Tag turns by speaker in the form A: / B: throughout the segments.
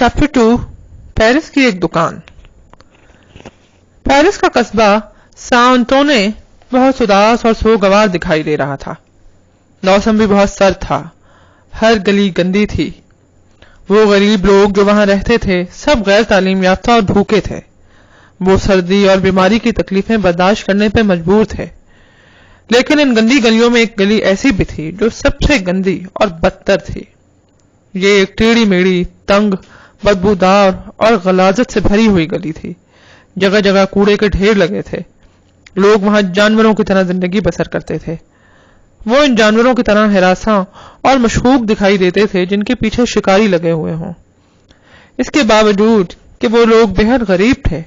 A: Chapter 2 Paris کی ایک دکان۔ پیرس کا قصبہ سانتونے بہت اداس اور سوگوار دکھائی دے رہا تھا۔ موسم بھی بہت سرد تھا، ہر گلی گندی تھی۔ وہ غریب لوگ جو وہاں رہتے تھے سب غیر تعلیم یافتہ اور بھوکے تھے۔ وہ سردی اور بیماری کی تکلیفیں برداشت کرنے پہ مجبور تھے، لیکن ان گندی گلیوں میں ایک گلی ایسی بھی تھی جو سب سے گندی اور بدتر تھی۔ یہ ایک ٹیڑھی میڑھی، تنگ، بدبودار اور غلاظت سے بھری ہوئی گلی تھی۔ جگہ جگہ کوڑے کے ڈھیر لگے تھے۔ لوگ وہاں جانوروں کی طرح زندگی بسر کرتے تھے۔ وہ ان جانوروں کی طرح ہراساں اور مشکوک دکھائی دیتے تھے جن کے پیچھے شکاری لگے ہوئے ہوں۔ اس کے باوجود کہ وہ لوگ بہت غریب تھے،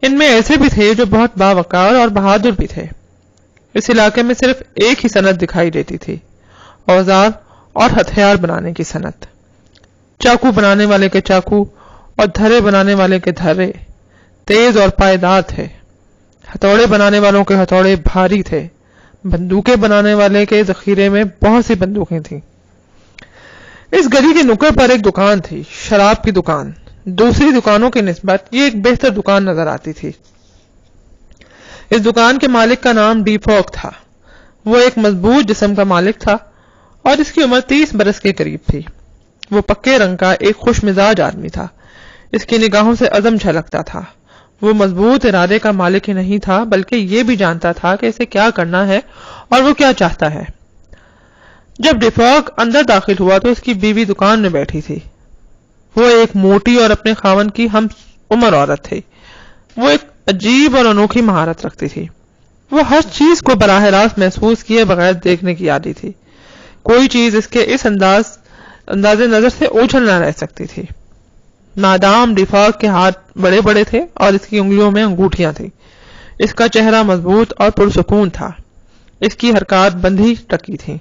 A: ان میں ایسے بھی تھے جو بہت باوقار اور بہادر بھی تھے۔ اس علاقے میں صرف ایک ہی صنعت دکھائی دیتی تھی، اوزار اور ہتھیار بنانے کی صنعت۔ چاقو بنانے والے کے چاقو اور دھرے بنانے والے کے دھرے تیز اور پائیدار تھے۔ ہتھوڑے بنانے والوں کے ہتھوڑے بھاری تھے۔ بندوقیں بنانے والے کے ذخیرے میں بہت سی بندوقیں تھیں۔ اس گلی کے نکڑ پر ایک دکان تھی، شراب کی دکان۔ دوسری دکانوں کی نسبت یہ ایک بہتر دکان نظر آتی تھی۔ اس دکان کے مالک کا نام ڈی فوگ تھا۔ وہ ایک مضبوط جسم کا مالک تھا اور اس کی عمر 30 برس کے قریب تھی۔ وہ پکے رنگ کا ایک خوش مزاج آدمی تھا۔ اس کی نگاہوں سے عزم جھلکتا تھا۔ وہ مضبوط ارادے کا مالک ہی نہیں تھا بلکہ یہ بھی جانتا تھا کہ اسے کیا کرنا ہے اور وہ کیا چاہتا ہے۔ جب ڈی فوگ اندر داخل ہوا تو اس کی بیوی دکان میں بیٹھی تھی۔ وہ ایک موٹی اور اپنے خاوند کی ہم عمر عورت تھی۔ وہ ایک عجیب اور انوکھی مہارت رکھتی تھی۔ وہ ہر چیز کو براہ راست محسوس کیے بغیر دیکھنے کی عادی تھی۔ کوئی چیز اس کے اس انداز نظر سے اوجھل نہ رہ سکتی تھی۔ مادام ڈی فوگ کے ہاتھ بڑے بڑے تھے اور اس کی انگلیوں میں انگوٹھیاں تھیں۔ اس کا چہرہ مضبوط اور پرسکون تھا۔ اس کی حرکات بندھی ٹکی تھیں۔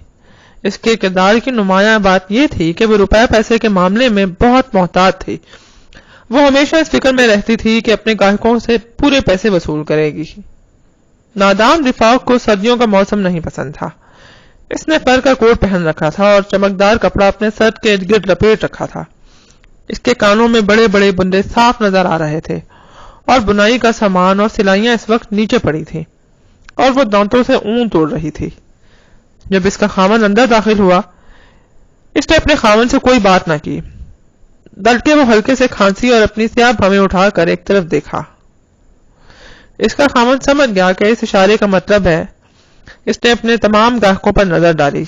A: اس کے کردار کی نمایاں بات یہ تھی کہ وہ روپے پیسے کے معاملے میں بہت محتاط تھی۔ وہ ہمیشہ اس فکر میں رہتی تھی کہ اپنے گاہکوں سے پورے پیسے وصول کرے گی۔ مادام ڈی فوگ کو سردیوں کا موسم نہیں پسند تھا۔ اس نے فر کا کوٹ پہن رکھا تھا اور چمکدار کپڑا اپنے سر کے ارد گرد لپیٹ رکھا تھا۔ اس کے کانوں میں بڑے بڑے بندے صاف نظر آ رہے تھے اور بنائی کا سامان اور سلائیاں اس وقت نیچے پڑی تھیں اور وہ دانتوں سے اون توڑ رہی تھی۔ جب اس کا خاوند اندر داخل ہوا، اس نے اپنے خاوند سے کوئی بات نہ کی۔ ڈر کے وہ ہلکے سے کھانسی اور اپنی سیاہ بھویں اٹھا کر ایک طرف دیکھا۔ اس کا خاوند سمجھ گیا کہ اس اشارے کا مطلب ہے۔ اس نے اپنے تمام گاہکوں پر نظر ڈالی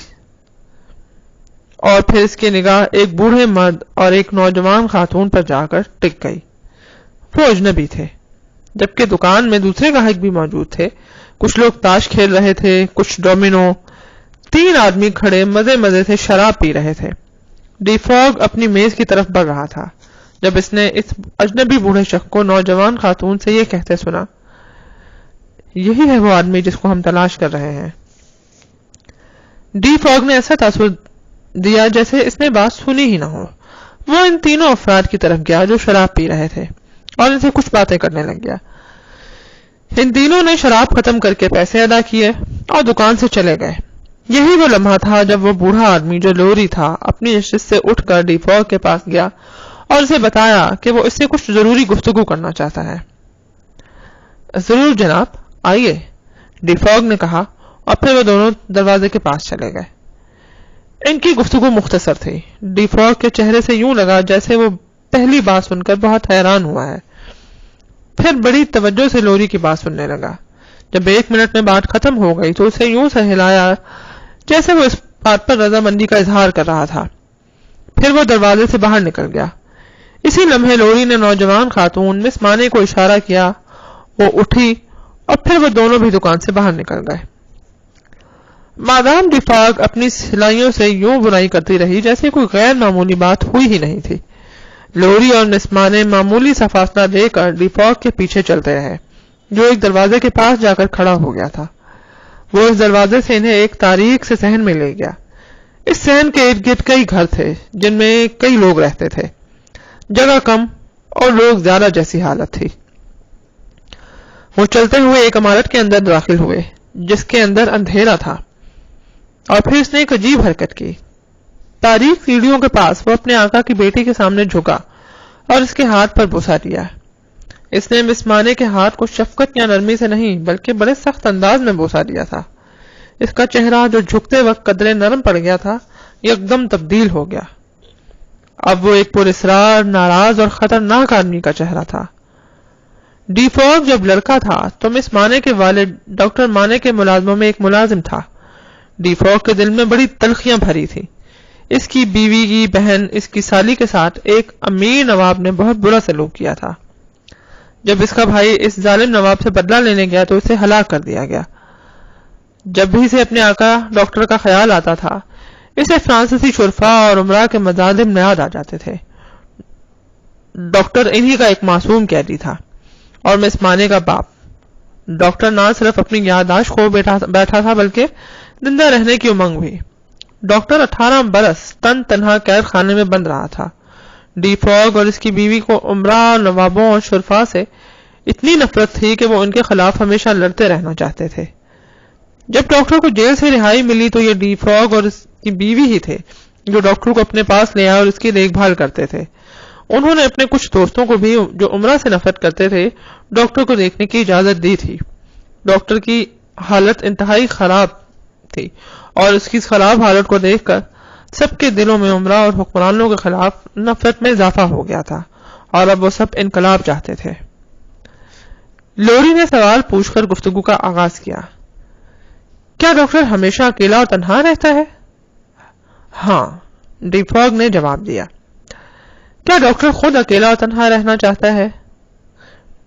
A: اور پھر اس کی نگاہ ایک بوڑھے مرد اور ایک نوجوان خاتون پر جا کر ٹک گئی۔ وہ اجنبی تھے، جبکہ دکان میں دوسرے گاہک بھی موجود تھے۔ کچھ لوگ تاش کھیل رہے تھے، کچھ ڈومینو۔ 3 آدمی کھڑے مزے مزے سے شراب پی رہے تھے۔ ڈی فوگ اپنی میز کی طرف بڑھ رہا تھا جب اس نے اس اجنبی بوڑھے شخص کو نوجوان خاتون سے یہ کہتے سنا، یہی ہے وہ آدمی جس کو ہم تلاش کر رہے ہیں۔ ڈی فوگ نے ایسا تاثر دیا جیسے اس نے بات سنی ہی نہ ہو۔ وہ ان تینوں افراد کی طرف گیا جو شراب پی رہے تھے اور ان سے کچھ باتیں کرنے لگ گیا۔ ان تینوں نے شراب ختم کر کے پیسے ادا کیے اور دکان سے چلے گئے۔ یہی وہ لمحہ تھا جب وہ بوڑھا آدمی جو لوری تھا اپنی نشست سے اٹھ کر ڈی فوگ کے پاس گیا اور اسے بتایا کہ وہ اس سے کچھ ضروری گفتگو کرنا چاہتا ہے۔ ضرور جناب، آئیے، ڈی فوگ نے کہا اور پھر وہ دونوں دروازے کے پاس چلے گئے۔ ان کی گفتگو مختصر تھی۔ ڈی فوگ کے چہرے سے یوں لگا جیسے وہ پہلی بات سن کر بہت حیران ہوا ہے۔ پھر بڑی توجہ سے لوری کی بات سننے لگا۔ جب 1 منٹ میں بات ختم ہو گئی تو اسے یوں سے ہلایا جیسے وہ اس بات پر رضامندی کا اظہار کر رہا تھا۔ پھر وہ دروازے سے باہر نکل گیا۔ اسی لمحے لوری نے نوجوان خاتون مس مانے کو اشارہ کیا۔ وہ اٹھی اور پھر وہ دونوں بھی دکان سے باہر نکل گئے۔ مادام ڈی فوگ اپنی سلائیوں سے یوں بنائی کرتی رہی جیسے کوئی غیر معمولی بات ہوئی ہی نہیں تھی۔ لوری اور مس مانے معمولی سا فاصلہ دے کر ڈی فوگ کے پیچھے چلتے رہے، جو ایک دروازے کے پاس جا کر کھڑا ہو گیا تھا۔ وہ اس دروازے سے انہیں ایک تاریک سے صحن میں لے گیا۔ اس صحن کے ارد گرد کئی گھر تھے جن میں کئی لوگ رہتے تھے۔ جگہ کم اور لوگ زیادہ جیسی حالت تھی۔ وہ چلتے ہوئے ایک عمارت کے اندر داخل ہوئے جس کے اندر اندھیرا تھا، اور پھر اس نے ایک عجیب حرکت کی۔ تاریک سیڑھیوں کے پاس وہ اپنے آقا کی بیٹی کے سامنے جھکا اور اس کے ہاتھ پر بوسہ دیا۔ اس نے مس مانے کے ہاتھ کو شفقت یا نرمی سے نہیں بلکہ بڑے سخت انداز میں بوسہ دیا تھا۔ اس کا چہرہ جو جھکتے وقت قدرے نرم پڑ گیا تھا یکدم تبدیل ہو گیا۔ اب وہ ایک پراسرار، ناراض اور خطرناک آدمی کا چہرہ تھا۔ ڈی فوگ جب لڑکا تھا تو مس مانے کے والد ڈاکٹر مانے کے ملازموں میں ایک ملازم تھا۔ ڈی فوگ کے دل میں بڑی تلخیاں بھری تھی۔ اس کی بیوی کی بہن اس کی سالی کے ساتھ ایک امیر نواب نے بہت برا سلوک کیا تھا۔ جب اس کا بھائی اس ظالم نواب سے بدلہ لینے گیا تو اسے ہلاک کر دیا گیا۔ جب بھی اسے اپنے آقا ڈاکٹر کا خیال آتا تھا اسے فرانسیسی شرفاء اور عمرا کے مظالم یاد آ جاتے تھے۔ ڈاکٹر انہی کا ایک معصوم قیدی تھا اور مس مانے کا باپ۔ ڈاکٹر نہ صرف اپنی یادداشت کھو بیٹھا تھا بلکہ زندہ رہنے کی امنگ بھی۔ ڈاکٹر 18 برس تنہا قید خانے میں بند رہا تھا۔ ڈی فوگ اور اس کی بیوی کو عمرا، نوابوں اور شرفاء سے اتنی نفرت تھی کہ وہ ان کے خلاف ہمیشہ لڑتے رہنا چاہتے تھے۔ جب ڈاکٹر کو جیل سے رہائی ملی تو یہ ڈی فوگ اور اس کی بیوی ہی تھے جو ڈاکٹر کو اپنے پاس لے آئے اور اس کی دیکھ بھال کرتے تھے۔ انہوں نے اپنے کچھ دوستوں کو بھی جو عمرہ سے نفرت کرتے تھے ڈاکٹر کو دیکھنے کی اجازت دی تھی۔ ڈاکٹر کی حالت انتہائی خراب تھی اور اس کی خراب حالت کو دیکھ کر سب کے دلوں میں عمرہ اور حکمرانوں کے خلاف نفرت میں اضافہ ہو گیا تھا اور اب وہ سب انقلاب چاہتے تھے۔ لوری نے سوال پوچھ کر گفتگو کا آغاز کیا۔ کیا ڈاکٹر ہمیشہ اکیلا اور تنہا رہتا ہے؟ ہاں، ڈی فوگ نے جواب دیا۔ کیا ڈاکٹر خود اکیلا اور تنہا رہنا چاہتا ہے؟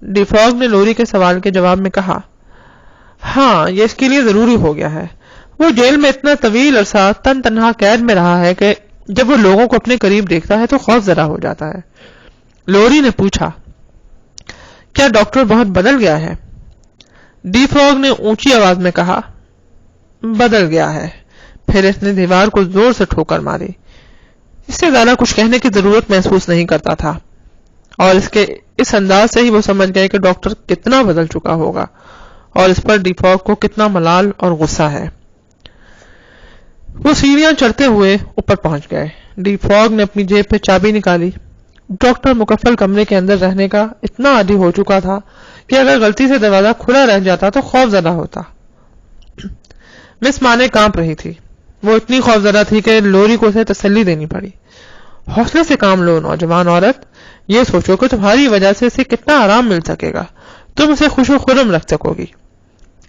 A: ڈی فوگ نے لوری کے سوال کے جواب میں کہا، ہاں، یہ اس کے لیے ضروری ہو گیا ہے۔ وہ جیل میں اتنا طویل عرصہ تنہا قید میں رہا ہے کہ جب وہ لوگوں کو اپنے قریب دیکھتا ہے تو خوف زدہ ہو جاتا ہے۔ لوری نے پوچھا، کیا ڈاکٹر بہت بدل گیا ہے؟ ڈی فوگ نے اونچی آواز میں کہا، بدل گیا ہے۔ پھر اس نے دیوار کو زور سے ٹھوکر ماری۔ اس سے زیادہ کچھ کہنے کی ضرورت محسوس نہیں کرتا تھا اور اس کے اس انداز سے ہی وہ سمجھ گئے کہ ڈاکٹر کتنا بدل چکا ہوگا اور اس پر ڈی فوگ کو کتنا ملال اور غصہ ہے۔ وہ سیڑھیاں چڑھتے ہوئے اوپر پہنچ گئے۔ ڈی فوگ نے اپنی جیب سے چابی نکالی۔ ڈاکٹر مکفل کمرے کے اندر رہنے کا اتنا عادی ہو چکا تھا کہ اگر غلطی سے دروازہ کھلا رہ جاتا تو خوف زدہ ہوتا۔ مس مانے کانپ رہی تھی۔ وہ اتنی خوفزدہ تھی کہ لوری کو اسے تسلی دینی پڑی۔ حوصلے سے کام لو نوجوان عورت، یہ سوچو کہ تمہاری وجہ سے اسے کتنا آرام مل سکے گا، تم اسے خوش و خرم رکھ سکو گی۔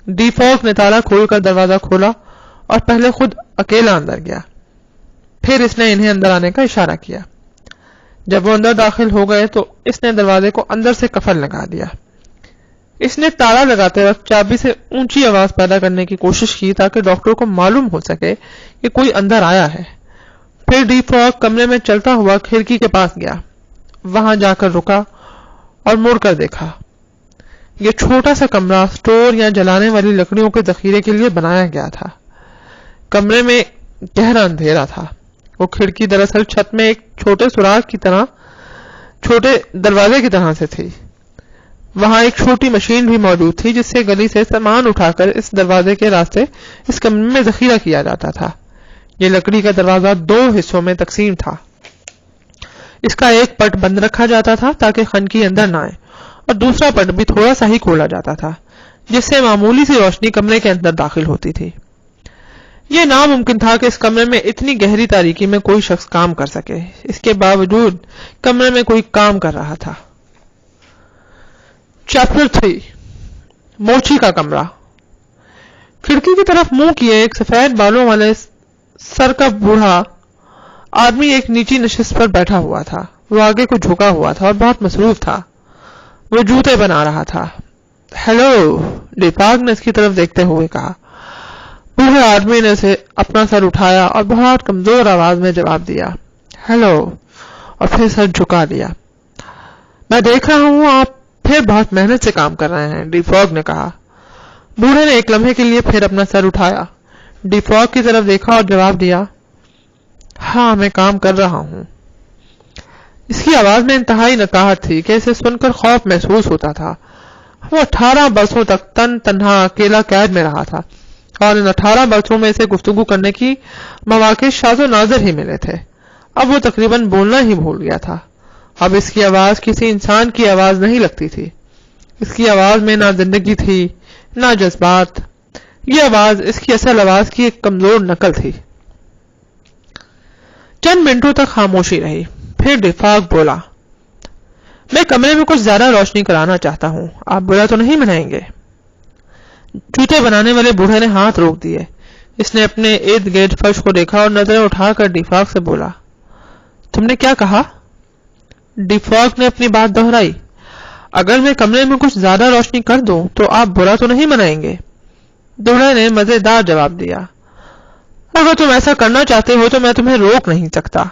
A: ڈی فوگ نے تالا کھول کر دروازہ کھولا اور پہلے خود اکیلا اندر گیا، پھر اس نے انہیں اندر آنے کا اشارہ کیا۔ جب وہ اندر داخل ہو گئے تو اس نے دروازے کو اندر سے قفل لگا دیا۔ اس نے تالا لگاتے وقت چابی سے اونچی آواز پیدا کرنے کی کوشش کی تاکہ ڈاکٹر کو معلوم ہو سکے کہ کوئی اندر آیا ہے۔ پھر ڈی فوگ کمرے میں چلتا ہوا کھڑکی کے پاس گیا، وہاں جا کر رکا اور مڑ کر دیکھا۔ یہ چھوٹا سا کمرہ سٹور یا جلانے والی لکڑیوں کے ذخیرے کے لیے بنایا گیا تھا۔ کمرے میں گہرا اندھیرا تھا۔ وہ کھڑکی دراصل چھت میں ایک چھوٹے سوراخ کی طرح، چھوٹے دروازے کی طرح سے تھی۔ وہاں ایک چھوٹی مشین بھی موجود تھی جس سے گلی سے سامان اٹھا کر اس دروازے کے راستے اس کمرے میں ذخیرہ کیا جاتا تھا۔ یہ لکڑی کا دروازہ 2 حصوں میں تقسیم تھا۔ اس کا ایک پٹ بند رکھا جاتا تھا تاکہ خنکی اندر نہ آئے اور دوسرا پٹ بھی تھوڑا سا ہی کھولا جاتا تھا جس سے معمولی سی روشنی کمرے کے اندر داخل ہوتی تھی۔ یہ ناممکن تھا کہ اس کمرے میں اتنی گہری تاریکی میں کوئی شخص کام کر سکے۔ اس کے باوجود کمرے میں کوئی کام کر رہا تھا۔ چیپٹر 3 موچی کا کمرہ۔ کھڑکی کی طرف منہ کیے ایک سفید بالوں والے سر کا بوڑھا آدمی ایک نیچی نشست پر بیٹھا ہوا تھا۔ وہ آگے کو جھکا ہوا تھا اور بہت مصروف تھا۔ وہ جوتے بنا رہا تھا۔ ہیلو، ڈی فوگ نے اس کی طرف دیکھتے ہوئے کہا۔ بوڑھے آدمی نے اسے اپنا سر اٹھایا اور بہت کمزور آواز میں جواب دیا، ہیلو، اور پھر سر جھکا دیا۔ میں دیکھ رہا ہوں آپ پھر بہت محنت سے کام کر رہے ہیں، ڈی فوگ نے کہا۔ بوڑھے نے ایک لمحے کے لیے پھر اپنا سر اٹھایا، ڈی فوگ کی طرف دیکھا اور جواب دیا، ہاں میں کام کر رہا ہوں۔ اس کی آواز میں انتہائی نکاہت تھی کہ اسے سن کر خوف محسوس ہوتا تھا۔ وہ 18 برسوں تک تنہا اکیلا قید میں رہا تھا اور ان 18 برسوں میں اسے گفتگو کرنے کی مواقع شاذ و نادر ہی ملے تھے۔ اب وہ تقریباً بولنا ہی بھول گیا تھا۔ اب اس کی آواز کسی انسان کی آواز نہیں لگتی تھی. اس کی آواز میں نہ زندگی تھی نہ جذبات. یہ آواز اس کی اصل آواز کی ایک کمزور نقل تھی. چند منٹوں تک خاموشی رہی. پھر ڈیفاک بولا، میں کمرے میں کچھ زیادہ روشنی کرانا چاہتا ہوں. آپ برا تو نہیں منائیں گے؟ جوتے بنانے والے بوڑھے نے ہاتھ روک دیے. اس نے اپنے ارد گرد فرش کو دیکھا اور نظریں اٹھا کر ڈیفاک سے بولا، تم نے کیا کہا؟ ڈیفاک نے اپنی بات دہرائی، اگر میں کمرے میں کچھ زیادہ روشنی کر دوں تو آپ برا تو نہیں منائیں گے؟ بوڑھے نے مزیدار جواب دیا، اگر تم ایسا کرنا چاہتے ہو تو میں تمہیں روک نہیں سکتا.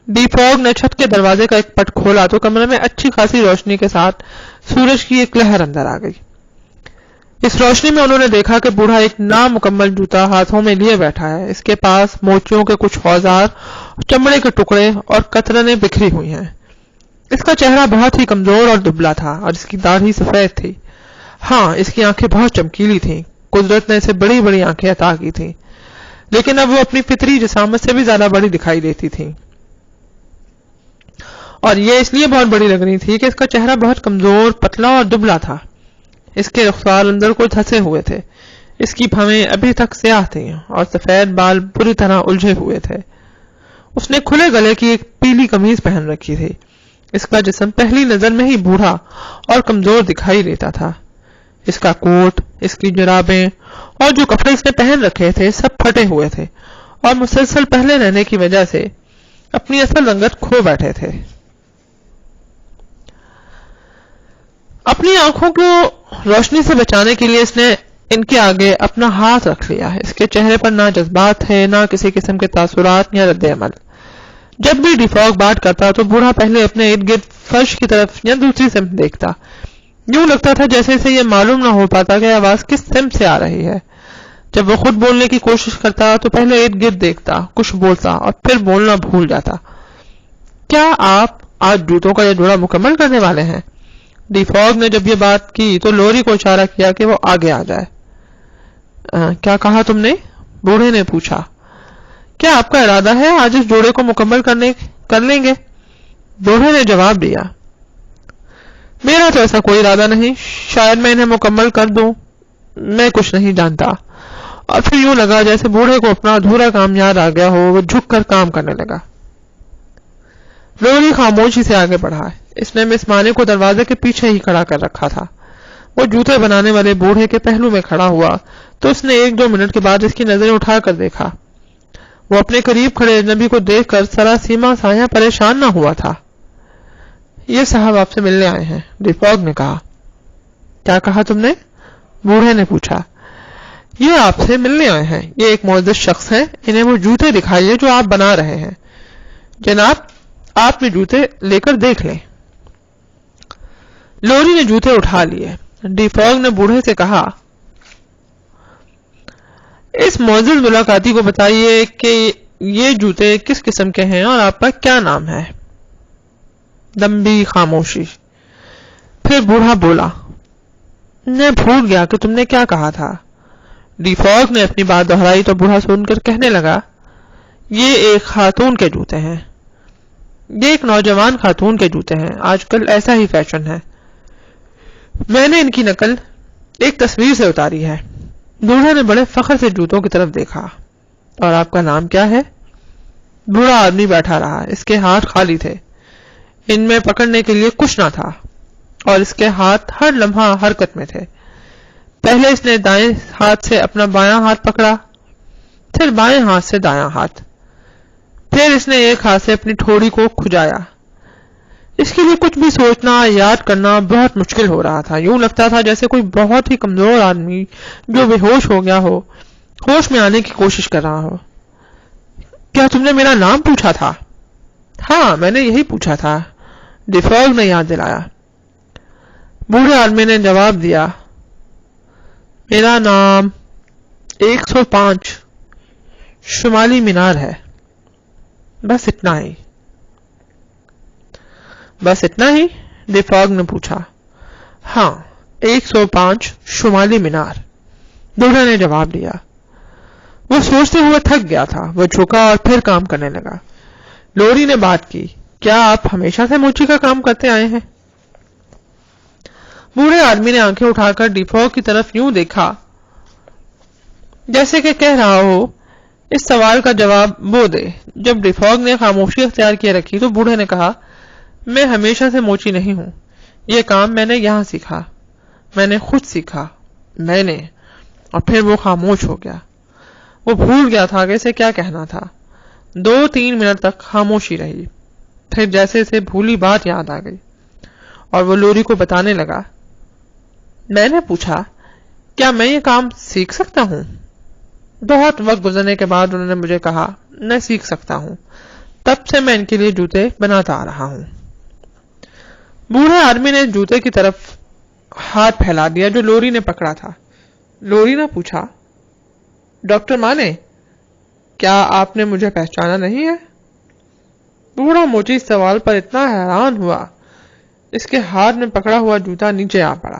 A: ڈیفاک نے چھت کے دروازے کا ایک پٹ کھولا تو کمرے میں اچھی خاصی روشنی کے ساتھ سورج کی ایک لہر اندر آ گئی. اس روشنی میں انہوں نے دیکھا کہ بوڑھا ایک نامکمل جوتا ہاتھوں میں لیے بیٹھا ہے. اس کے پاس موچیوں کے کچھ اوزار، چمڑے کے ٹکڑے اور کترنیں بکھری ہوئی ہیں. اس کا چہرہ بہت ہی کمزور اور دبلا تھا اور اس کی داڑھی سفید تھی. ہاں، اس کی آنکھیں بہت چمکیلی تھیں. قدرت نے اسے بڑی بڑی آنکھیں عطا کی تھیں، لیکن اب وہ اپنی فطری جسامت سے بھی زیادہ بڑی دکھائی دیتی تھیں. اور یہ اس لیے بہت بڑی لگ رہی تھی کہ اس کا چہرہ بہت کمزور، پتلا اور دبلا تھا. اس کے رخسار اندر کو دھسے ہوئے تھے. اس کی بھویں ابھی تک سیاہ تھیں اور سفید بال بری طرح الجھے ہوئے تھے. اس نے کھلے گلے کی ایک پیلی قمیض پہن رکھی تھی. اس کا جسم پہلی نظر میں ہی بوڑھا اور کمزور دکھائی دیتا تھا. اس کا کوٹ، اس کی جرابیں اور جو کپڑے اس نے پہن رکھے تھے سب پھٹے ہوئے تھے اور مسلسل پہلے رہنے کی وجہ سے اپنی اصل رنگت کھو بیٹھے تھے. اپنی آنکھوں کو روشنی سے بچانے کے لیے اس نے ان کے آگے اپنا ہاتھ رکھ لیا. اس کے چہرے پر نہ جذبات تھے نہ کسی قسم کے تاثرات یا رد عمل. جب بھی ڈیفاک بات کرتا تو بوڑھا پہلے اپنے ارد گرد فرش کی طرف یا دوسری سمت دیکھتا. یوں لگتا تھا جیسے اسے یہ معلوم نہ ہو پاتا کہ آواز کس سمت سے آ رہی ہے. جب وہ خود بولنے کی کوشش کرتا تو پہلے ارد گرد دیکھتا، کچھ بولتا اور پھر بولنا بھول جاتا. کیا آپ آج جوتوں کا یہ جوڑا مکمل کرنے والے ہیں؟ ڈیفاک نے جب یہ بات کی تو لوری کو اشارہ کیا کہ وہ آگے آ جائے. کیا کہا تم نے؟ بوڑھے نے پوچھا. کیا آپ کا ارادہ ہے آج اس جوڑے کو مکمل کر لیں گے؟ بوڑھے نے جواب دیا، میرا تو ایسا کوئی ارادہ نہیں. شاید میں انہیں مکمل کر دوں، میں کچھ نہیں جانتا. اور پھر یوں لگا جیسے بوڑھے کو اپنا ادھورا کام یاد آ گیا ہو. وہ جھک کر کام کرنے لگا. لوری خاموشی سے آگے بڑھا. اس نے مس مانی کو دروازے کے پیچھے ہی کھڑا کر رکھا تھا. وہ جوتے بنانے والے بوڑھے کے پہلو میں کھڑا ہوا تو اس نے 1-2 منٹ کے بعد اس کی نظریں اٹھا کر دیکھا. وہ اپنے قریب کھڑے اجنبی کو دیکھ کر سراسیما سایہ پریشان نہ ہوا تھا. یہ صاحب آپ سے ملنے آئے ہیں، ڈیفاک نے کہا. کیا کہا تم نے؟ بوڑھے نے پوچھا. یہ آپ سے ملنے آئے ہیں. یہ ایک معزز شخص ہیں. انہیں وہ جوتے دکھائیے جو آپ بنا رہے ہیں. جناب، آپ یہ جوتے لے کر دیکھ لیں. لوری نے جوتے اٹھا لیے. ڈیفاک نے بوڑھے سے کہا، اس معزز ملاقاتی کو بتائیے کہ یہ جوتے کس قسم کے ہیں اور آپ کا کیا نام ہے. لمبی خاموشی. پھر بوڑھا بولا، میں بھول گیا کہ تم نے کیا کہا تھا. ڈیفاک نے اپنی بات دہرائی تو بوڑھا سن کر کہنے لگا، یہ ایک خاتون کے جوتے ہیں. یہ ایک نوجوان خاتون کے جوتے ہیں. آج کل ایسا ہی فیشن ہے. میں نے ان کی نقل ایک تصویر سے اتاری ہے. بوڑھا نے بڑے فخر سے جوتوں کی طرف دیکھا. اور آپ کا نام کیا ہے؟ بوڑھا آدمی بیٹھا رہا. اس کے ہاتھ خالی تھے. ان میں پکڑنے کے لیے کچھ نہ تھا اور اس کے ہاتھ ہر لمحہ حرکت میں تھے. پہلے اس نے دائیں ہاتھ سے اپنا بایاں ہاتھ پکڑا، پھر بائیں ہاتھ سے دایاں ہاتھ، پھر اس نے ایک ہاتھ سے اپنی ٹھوڑی کو کھجایا. اس کے لیے کچھ بھی سوچنا، یاد کرنا بہت مشکل ہو رہا تھا. یوں لگتا تھا جیسے کوئی بہت ہی کمزور آدمی جو بے ہوش ہو گیا ہو، ہوش میں آنے کی کوشش کر رہا ہو. کیا تم نے میرا نام پوچھا تھا؟ ہاں، میں نے یہی پوچھا تھا، ڈیفاک نے یاد دلایا. بوڑھے آدمی نے جواب دیا، میرا نام 105 شمالی مینار ہے. بس اتنا ہی. بس اتنا ہی؟ ڈیفاک نے پوچھا. ہاں، 105 شمالی مینار، بوڑھے نے جواب دیا. وہ سوچتے ہوئے تھک گیا تھا. وہ جھکا اور پھر کام کرنے لگا. لوری نے بات کی، کیا آپ ہمیشہ سے موچی کا کام کرتے آئے ہیں؟ بوڑھے آدمی نے آنکھیں اٹھا کر ڈیفاگ کی طرف یوں دیکھا جیسے کہ کہہ رہا ہو اس سوال کا جواب وہ دے۔ جب ڈیفاگ نے خاموشی اختیار کیے رکھی تو بوڑھے نے کہا، میں ہمیشہ سے موچی نہیں ہوں، یہ کام میں نے یہاں سیکھا، میں نے خود سیکھا، میں نے۔ اور پھر وہ خاموش ہو گیا۔ وہ بھول گیا تھا کہ اسے کیا کہنا تھا۔ 2-3 منٹ تک خاموشی رہی، پھر جیسے اسے بھولی بات یاد آ گئی اور وہ لوری کو بتانے لگا۔ میں نے پوچھا، کیا میں یہ کام سیکھ سکتا ہوں؟ بہت وقت گزرنے کے بعد انہوں نے مجھے کہا، میں سیکھ سکتا ہوں، تب سے میں ان کے لیے جوتے بناتا آ رہا ہوں۔ بوڑھے آدمی نے جوتے کی طرف ہاتھ پھیلا دیا جو لوری نے پکڑا تھا۔ لوری نے پوچھا، ڈاکٹر مانے، کیا آپ نے مجھے پہچانا نہیں ہے؟ بوڑھا موچی اس سوال پر اتنا حیران ہوا اس کے ہاتھ میں پکڑا ہوا جوتا نیچے آ پڑا۔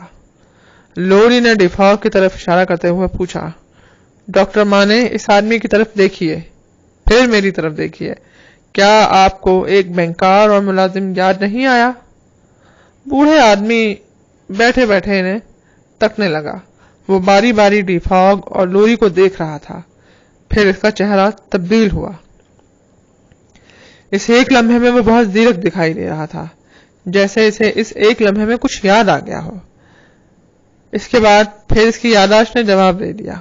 A: لوری نے ڈیفاگ کی طرف اشارہ کرتے ہوئے پوچھا، ڈاکٹر مانے، اس آدمی کی طرف دیکھیے، پھر میری طرف دیکھیے، کیا آپ کو ایک بینکار اور ملازم یاد نہیں آیا؟ بوڑھے آدمی بیٹھے بیٹھے انہیں تکنے لگا۔ وہ باری باری ڈیفاگ اور لوری کو دیکھ رہا تھا، پھر اس کا چہرہ تبدیل ہوا۔ اس ایک لمحے میں وہ بہت زیرک دکھائی دے رہا تھا، جیسے اسے اس ایک لمحے میں کچھ یاد آ گیا ہو۔ اس کے بعد پھر اس کی یادداشت نے جواب دے دیا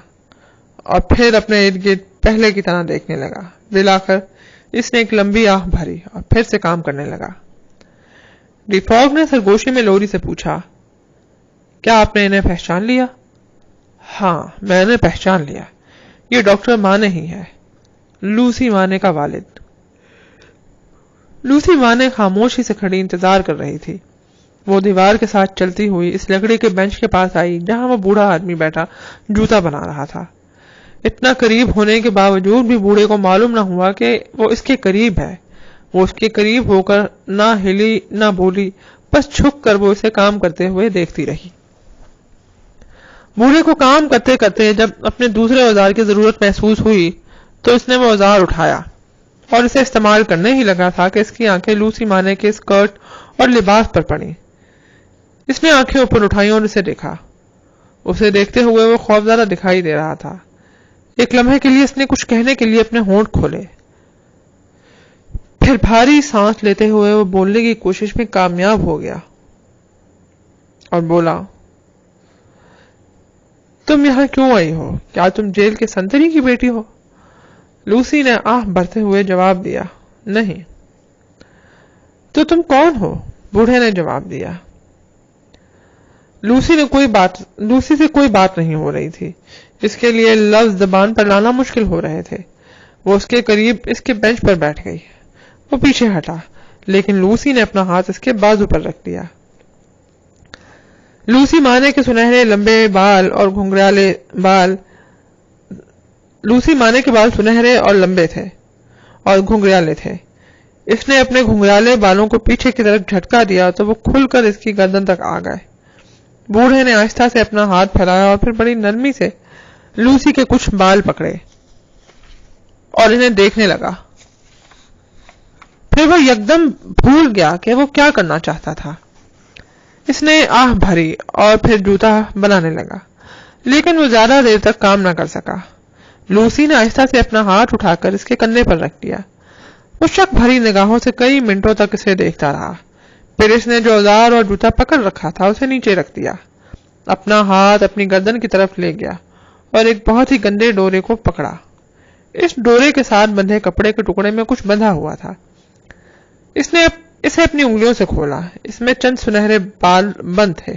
A: اور پھر اپنے ارد گرد پہلے کی طرح دیکھنے لگا۔ بالآخر اس نے ایک لمبی آہ بھری اور پھر سے کام کرنے لگا۔ ڈیفاگ نے سرگوشی میں لوری سے پوچھا، کیا آپ نے انہیں پہچان لیا؟ ہاں، میں نے پہچان لیا، یہ ڈاکٹر مانے ہی ہے، لوسی مانے کا والد۔ لوسی مانے خاموشی سے کھڑی انتظار کر رہی تھی۔ وہ دیوار کے ساتھ چلتی ہوئی اس لکڑی کے بینچ کے پاس آئی جہاں وہ بوڑھا آدمی بیٹھا جوتا بنا رہا تھا۔ اتنا قریب ہونے کے باوجود بھی بوڑھے کو معلوم نہ ہوا کہ وہ اس کے قریب ہے۔ وہ اس کے قریب ہو کر نہ ہلی نہ بولی، بس جھک کر وہ اسے کام کرتے ہوئے دیکھتی رہی۔ بوڑھے کو کام کرتے کرتے جب اپنے دوسرے اوزار کی ضرورت محسوس ہوئی تو اس نے وہ اوزار اٹھایا اور اسے استعمال کرنے ہی لگا تھا کہ اس کی آنکھیں لوسی مانے کے اسکرٹ اور لباس پر پڑیں۔ اس نے آنکھیں اوپر اٹھائیں اور اسے دیکھا۔ اسے دیکھتے ہوئے وہ خوفزدہ دکھائی دے رہا تھا۔ ایک لمحے کے لیے اس نے کچھ کہنے کے لیے اپنے ہونٹ کھولے، پھر بھاری سانس لیتے ہوئے وہ بولنے کی کوشش میں کامیاب ہو گیا اور بولا، تم یہاں کیوں آئی ہو؟ کیا تم جیل کے سنتری کی بیٹی ہو؟ لوسی نے آہ بھرتے ہوئے جواب دیا، نہیں۔ تو تم کون ہو؟ بوڑھے نے جواب دیا۔ لوسی سے کوئی بات نہیں ہو رہی تھی، اس کے لیے لفظ زبان پر لانا مشکل ہو رہے تھے۔ وہ اس کے قریب اس کے بینچ پر بیٹھ گئی۔ وہ پیچھے ہٹا، لیکن لوسی نے اپنا ہاتھ اس کے بازو پر رکھ دیا۔ لوسی مانے کے سنہرے لمبے بال اور گھنگریالے بال لوسی مانے کے بال سنہرے اور لمبے تھے اور گھنگریالے تھے۔ اس نے اپنے گھنگریالے بالوں کو پیچھے کی طرف جھٹکا دیا تو وہ کھل کر اس کی گردن تک آ گئے۔ بوڑھے نے آہستہ سے اپنا ہاتھ پھیلایا اور پھر بڑی نرمی سے لوسی کے کچھ بال پکڑے اور انہیں دیکھنے لگا۔ پھر وہ یکدم بھول گیا کہ وہ کیا کرنا چاہتا تھا۔ اس نے آہ بھری اور پھر جوتا بنانے لگا، لیکن وہ زیادہ دیر تک کام نہ کر سکا۔ لوسی نے آہستہ سے اپنا ہاتھ اٹھا کر اس کے کندھے پر رکھ دیا۔ وہ شک بھری نگاہوں سے کئی منٹوں تک اسے دیکھتا رہا، پھر اس نے جو اوزار اور جوتا پکڑ رکھا تھا اسے نیچے رکھ دیا، اپنا ہاتھ اپنی گردن کی طرف لے گیا اور ایک بہت ہی گندے ڈورے کو پکڑا۔ اس ڈورے کے ساتھ بندھے کپڑے کے ٹکڑے میں کچھ بندھا ہوا تھا۔ اس نے اسے اپنی انگلیوں سے کھولا، اس میں چند سنہرے بال بند تھے۔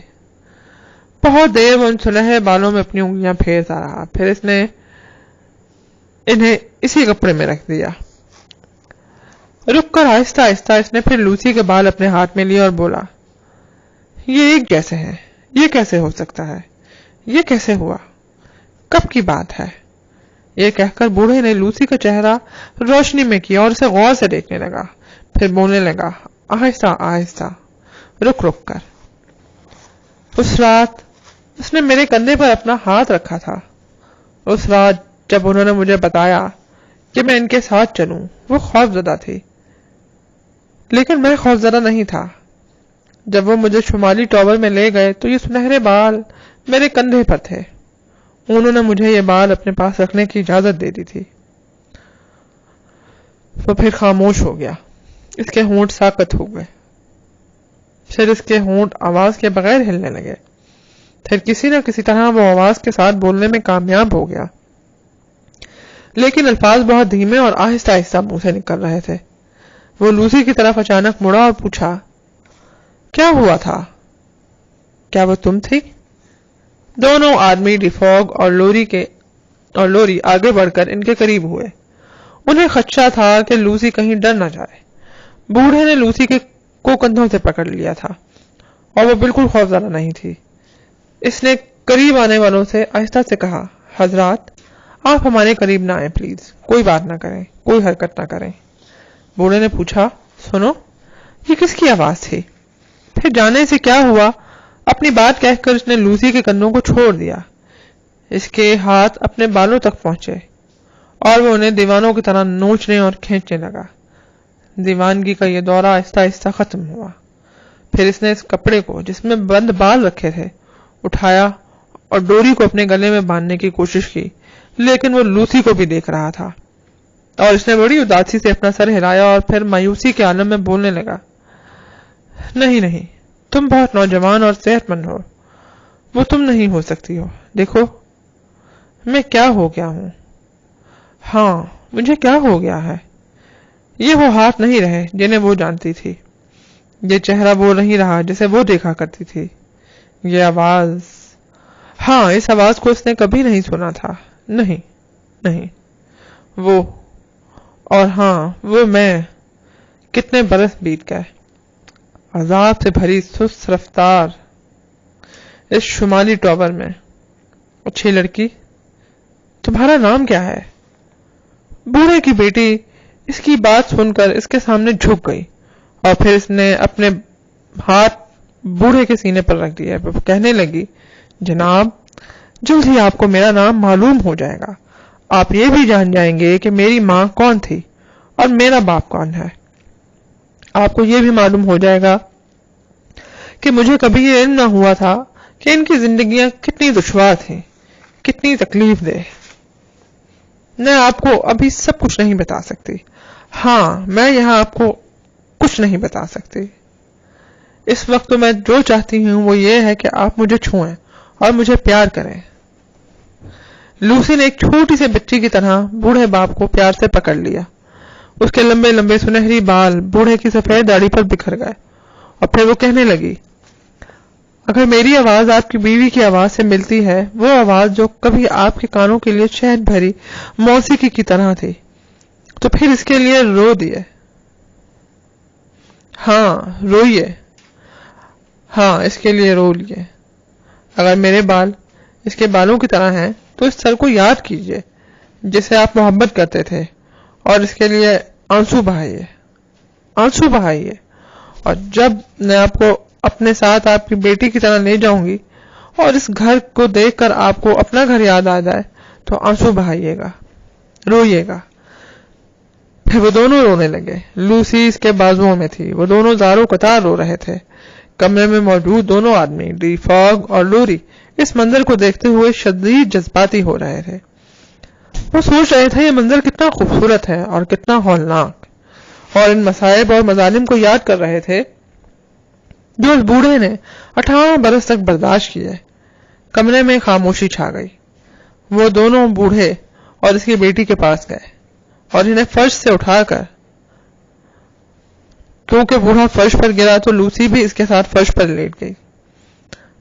A: بہت دیر وہ ان سنہرے بالوں میں اپنی انگلیاں پھیرتا رہا، پھر اس نے انہیں اسی کپڑے میں رکھ دیا۔ رک کر آہستہ آہستہ اس نے پھر لوسی کے بال اپنے ہاتھ میں لیے اور بولا، یہ ایک جیسے ہیں، یہ کیسے ہو سکتا ہے؟ یہ کیسے ہوا؟ کب کی بات ہے؟ یہ کہہ کر بوڑھے نے لوسی کا چہرہ روشنی میں کیا اور اسے غور سے دیکھنے لگا، پھر بولنے لگا آہستہ آہستہ، رک رک کر۔ اس رات اس نے میرے کندھے پر اپنا ہاتھ رکھا تھا۔ اس رات جب انہوں نے مجھے بتایا کہ میں ان کے ساتھ چلوں، وہ خوف زدہ تھی، لیکن میں خوفزدہ نہیں تھا۔ جب وہ مجھے شمالی ٹاور میں لے گئے تو یہ سنہرے بال میرے کندھے پر تھے۔ انہوں نے مجھے یہ بال اپنے پاس رکھنے کی اجازت دے دی تھی۔ وہ پھر خاموش ہو گیا۔ اس کے ہونٹ ساکت ہو گئے۔ پھر اس کے ہونٹ آواز کے بغیر ہلنے لگے۔ پھر کسی نہ کسی طرح وہ آواز کے ساتھ بولنے میں کامیاب ہو گیا، لیکن الفاظ بہت دھیمے اور آہستہ آہستہ منہ سے نکل رہے تھے۔ وہ لوسی کی طرف اچانک مڑا اور پوچھا، کیا ہوا تھا؟ کیا وہ تم تھی؟ دونوں آدمی ڈیفوگ اور لوری آگے بڑھ کر ان کے قریب ہوئے۔ انہیں خدشہ تھا کہ لوسی کہیں ڈر نہ جائے۔ بوڑھے نے لوسی کو کندھوں سے پکڑ لیا تھا اور وہ بالکل خوفزدہ نہیں تھی۔ اس نے قریب آنے والوں سے آہستہ سے کہا، حضرات آپ ہمارے قریب نہ آئیں پلیز، کوئی بات نہ کریں، کوئی حرکت نہ کریں۔ بوڑھے نے پوچھا، سنو یہ کس کی آواز تھی؟ پھر جانے سے کیا ہوا، اپنی بات کہہ کر اس نے لوسی کے کندھوں کو چھوڑ دیا۔ اس کے ہاتھ اپنے بالوں تک پہنچے اور وہ انہیں دیوانوں کی طرح نوچنے اور کھینچنے لگا۔ دیوانگی کا یہ دورہ آہستہ آہستہ ختم ہوا۔ پھر اس نے اس کپڑے کو جس میں بند بال رکھے تھے اٹھایا اور ڈوری کو اپنے گلے میں باندھنے کی کوشش کی، لیکن وہ لوسی کو بھی دیکھ رہا تھا اور اس نے بڑی اداسی سے اپنا سر ہلایا اور پھر مایوسی کے عالم میں بولنے لگا، نہیں، تم بہت نوجوان اور صحت مند ہو، وہ تم نہیں ہو سکتی ہو۔ دیکھو میں کیا ہو گیا ہوں، ہاں مجھے کیا ہو گیا ہے۔ یہ وہ ہاتھ نہیں رہے جنہیں وہ جانتی تھی، یہ چہرہ وہ نہیں رہا جسے وہ دیکھا کرتی تھی، یہ آواز، ہاں اس آواز کو اس نے کبھی نہیں سنا تھا، نہیں، وہ، اور ہاں وہ میں۔ کتنے برس بیت گئے۔ عذاب سے بھری سست رفتار اس شمالی ٹاور میں۔ اچھی لڑکی، تمہارا نام کیا ہے؟ بوڑھے کی بیٹی اس کی بات سن کر اس کے سامنے جھک گئی اور پھر اس نے اپنے ہاتھ بوڑھے کے سینے پر رکھ دیا۔ وہ کہنے لگی، جناب جلد ہی آپ کو میرا نام معلوم ہو جائے گا، آپ یہ بھی جان جائیں گے کہ میری ماں کون تھی اور میرا باپ کون ہے۔ آپ کو یہ بھی معلوم ہو جائے گا کہ مجھے کبھی یہ علم نہ ہوا تھا کہ ان کی زندگیاں کتنی دشوار تھیں، کتنی تکلیف دہ۔ میں آپ کو ابھی سب کچھ نہیں بتا سکتی، ہاں میں یہاں آپ کو کچھ نہیں بتا سکتی۔ اس وقت تو میں جو چاہتی ہوں وہ یہ ہے کہ آپ مجھے چھوئیں اور مجھے پیار کریں۔ لوسی نے ایک چھوٹی سی بچی کی طرح بوڑھے باپ کو پیار سے پکڑ لیا۔ اس کے لمبے لمبے سنہری بال بوڑھے کی سفید داڑھی پر بکھر گئے اور پھر وہ کہنے لگی، اگر میری آواز آپ کی بیوی کی آواز سے ملتی ہے، وہ آواز جو کبھی آپ کے کانوں کے لیے شہد بھری موسیقی کی طرح تھی، تو پھر اس کے لیے رو دیے، ہاں روئیے، ہاں اس کے لیے رو لیے۔ اگر میرے بال اس کے بالوں کی طرح ہیں تو اس سر کو یاد کیجئے جسے آپ محبت کرتے تھے اور اس کے لیے آنسو بہائیے، اور جب میں آپ کو اپنے ساتھ آپ کی بیٹی کی طرح لے جاؤں گی اور اس گھر کو دیکھ کر آپ کو اپنا گھر یاد آ جائے تو آنسو بہائیے گا، روئیے گا۔ پھر وہ دونوں رونے لگے۔ لوسی اس کے بازوؤں میں تھی، وہ دونوں زاروں قطار رو رہے تھے۔ کمرے میں موجود دونوں آدمی ڈی فاگ اور لوری اس منظر کو دیکھتے ہوئے شدید جذباتی ہو رہے تھے۔ وہ سوچ رہے تھے یہ منظر کتنا خوبصورت ہے اور کتنا ہولناک، اور ان مصائب اور مظالم کو یاد کر رہے تھے جو اس بوڑھے نے 58 برس تک برداشت کیے۔ کمرے میں خاموشی چھا گئی۔ وہ دونوں بوڑھے اور اس کی بیٹی کے پاس گئے اور انہیں فرش سے اٹھا کر، کیونکہ بوڑھا فرش پر گرا تو لوسی بھی اس کے ساتھ فرش پر لیٹ گئی۔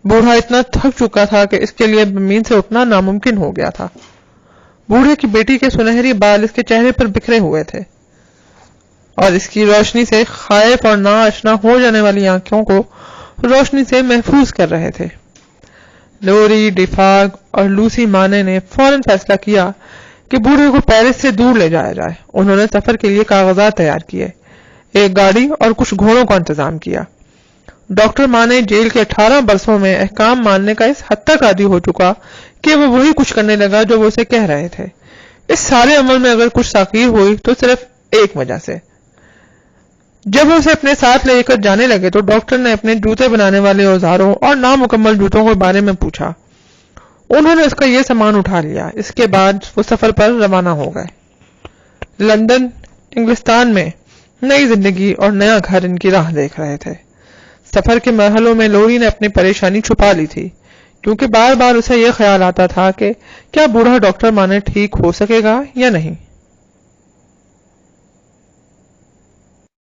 A: بوڑھا اتنا تھک چکا تھا کہ اس کے لیے زمین سے اٹھنا ناممکن ہو گیا تھا۔ بوڑھے کی بیٹی کے سنہری بال اس کے چہرے پر بکھرے ہوئے تھے اور اس کی روشنی سے خائف اور ناآشنا ہو جانے والی آنکھوں کو روشنی سے محفوظ کر رہے تھے۔ لوری، ڈیفاگ اور لوسی مانے نے فوراً فیصلہ کیا کہ بوڑھے کو پیرس سے دور لے جایا جائے۔ انہوں نے سفر کے لیے کاغذات تیار کیے، ایک گاڑی اور کچھ گھوڑوں کا انتظام کیا۔ ڈاکٹر مانے جیل کے 18 برسوں میں احکام ماننے کا اس حد تک عادی ہو چکا کہ وہ وہی کچھ کرنے لگا جو وہ اسے کہہ رہے تھے۔ اس سارے عمل میں اگر کچھ تاخیر ہوئی تو صرف ایک وجہ سے، جب وہ اسے اپنے ساتھ لے کر جانے لگے تو ڈاکٹر نے اپنے جوتے بنانے والے اوزاروں اور نامکمل جوتوں کے بارے میں پوچھا۔ انہوں نے اس کا یہ سامان اٹھا لیا۔ اس کے بعد وہ سفر پر روانہ ہو گئے۔ لندن، انگلستان میں نئی زندگی اور نیا گھر ان کی راہ دیکھ رہے تھے۔ سفر کے مرحلوں میں لوری نے اپنی پریشانی چھپا لی تھی، کیونکہ بار بار اسے یہ خیال آتا تھا کہ کیا بوڑھا ڈاکٹر مانے ٹھیک ہو سکے گا یا نہیں۔